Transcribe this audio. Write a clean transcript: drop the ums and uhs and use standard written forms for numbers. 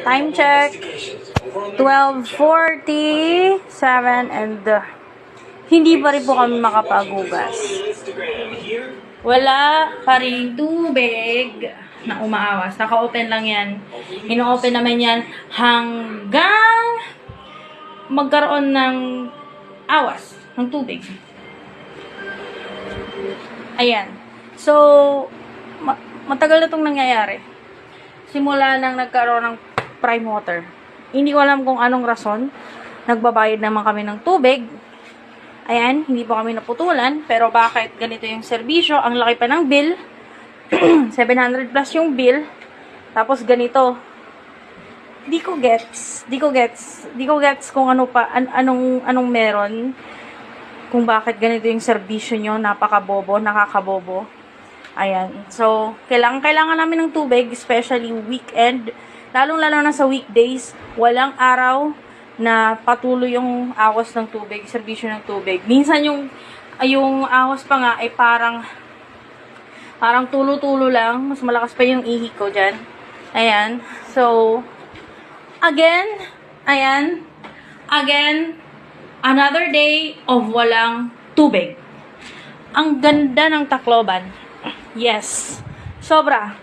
Time check. 12:47 and hindi pa rin po kami makapagugas. Wala pa rin tubig na umaawas. Naka-open lang yan. Ino-open naman yan hanggang magkaroon ng awas ng tubig. Ayan. So, matagal na itong nangyayari. Simula nang nagkaroon ng prime water. Hindi ko alam kung anong rason. Nagbabayad naman kami ng tubig. Ayan, hindi pa kami naputulan. Pero bakit ganito yung serbisyo? Ang laki pa ng bill. 700 plus yung bill. Tapos ganito. Di ko gets kung ano pa, anong meron. Kung bakit ganito yung serbisyo nyo. Napakabobo, nakakabobo. Ayan. So, kailangan namin ng tubig, especially weekend. Lalong-lalo na sa weekdays, walang araw na patuloy yung awas ng tubig, serbisyo ng tubig. Minsan yung awas pa nga ay parang tulo-tulo lang. Mas malakas pa yung ihi ko dyan. Ayan. So, again, another day of walang tubig. Ang ganda ng Tacloban. Yes. Sobra.